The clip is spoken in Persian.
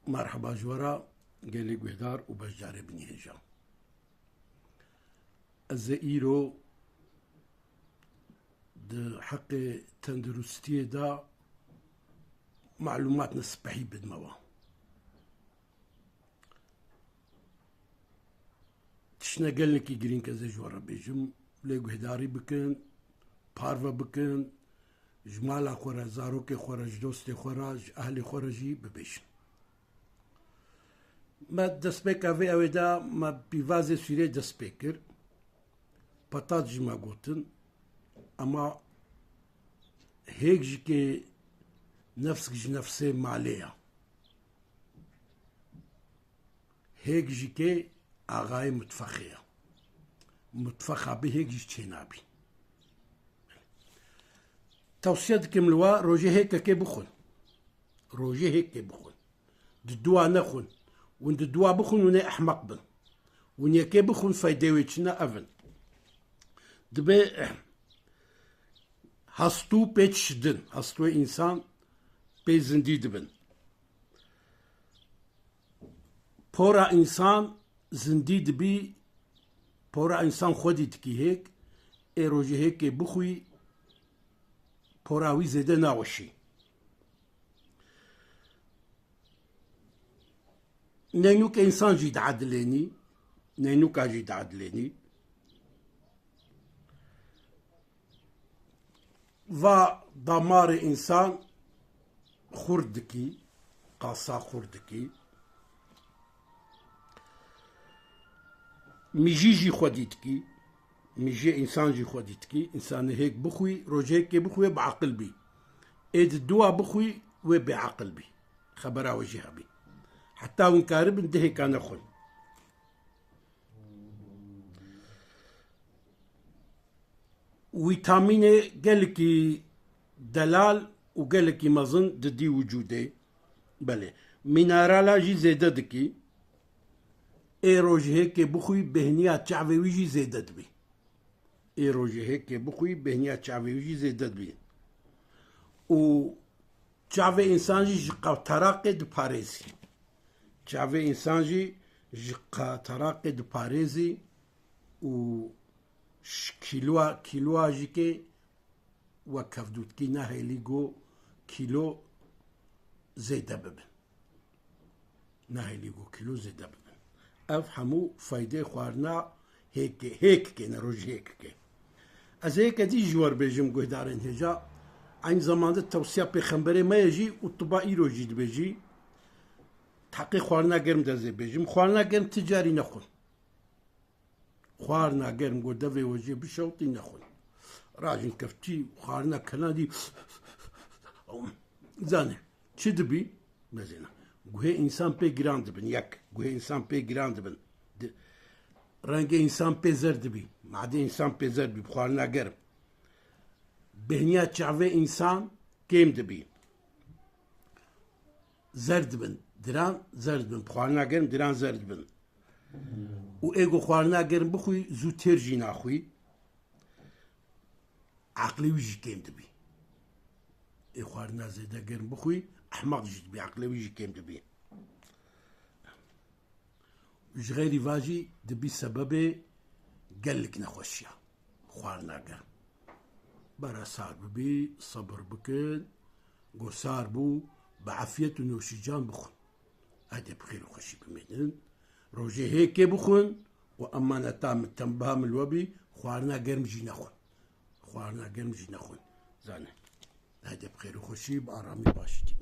مرحبا جوارا قالي قهدار وبشجاري بني هجا الزئيرو د حق تندرستي دا معلومات نسبحي بدموا تشنا قال لك يقرين كذا جوارا بيجم لي قهداري بكن بارفا بكن جمالا خورا زاروكي خورا جدوستي خورا اهلي خورا جي ببيشن ما دەستپێک ئەvê ئەوێدا ما پیڤازێ سوورێ دەستپێ کرد پەتات جی ما گوتن ئەما هێک ji kê nefsk ji nefsê malê ya hêk ji kê axayê mitfexê ya mitfexa bê hêk ji çê nabî tewsiye dikim li we rojê hêkekê bixwin rojê hêkê bixwin di duwa nexwin وند دوا بخون وني احمق بن وني كي بخون فايدويتشنا افن دبي هستو بيتشدن هستو انسان بيزندي دبن بورا انسان زندي دبي بورا انسان خودي تكي هيك ايروجي هيك بخوي بوراوي زيده ناوشي نينوك إنسان جيد عدليني نينوك جيد عدليني و دمار إنسان خردكي قاصا خردكي ميجي خوديتكي ميجي إنسان جي خوديتكي إنسان هيك بخوي روجيك بخوي بعقل بي إيد الدوا بخوي وبعقل بي خبرها وجهها بي حتى وان كارب انتهي كان اخوي فيتامين قالكي دلال وقالكي مظن ددي وجوده بله مينرالا جي زيادة دكي ايروج هيك بخوي بهنيات شعبي ويجي زيادة بي ايروج هيك بخوي بهنيات شعبي ويجي زيادة بي و شعبي انسان جي تراقي دو باريزي شعبي إنسان جي تراقي دو باريزي و كيلوا جيكي وكفدوت كي ناهي ليغو كيلو زيدا ببن ناهي ليغو كيلو زيدا ببن أفهمو فايدة خوارنا هيك كي نروج هيك كي از هيك دي جوار بيجم قهدارين هجا عين زمان التوصية بخنبري ما يجي والطبائي روجي بيجي حقي خوارنا گرم دزي بيجم خوارنا گرم تجاري نخون خوارنا گرم قد دفي وجه بشوطي نخون راجن كفتي خوارنا كنادي زانه چه دبي مزينا گوه انسان پي گراند بن يك گوه انسان پي گراند بن رنگ انسان پي زرد بي معدي انسان پي زرد بي خوارنا گرم بهنيات شعبه انسان كيم دبي زرد بن دران زرد بن بخوارنا گرم دران زرد بن و ايگو خوارنا گرم بخوي زو ترجي ناخوي عقلي ويجي كيم دبي اي خوارنا زيدا گرم بخوي احمق جيت بي عقلي ويجي كيم دبي وش غيري فاجي دبي سببي قالك نخوشيا خوارنا گرم برا صار ببي صبر بكن قصار بو بعافية ونوشيجان بخون هذا بخير وخشي بمدن روجي هيك بخون وأمانة تام التنبهم الوبي خوارنا قرم جي نخون خوارنا قرم جي نخون زانه هذا بخير وخشي بآرامي باشتي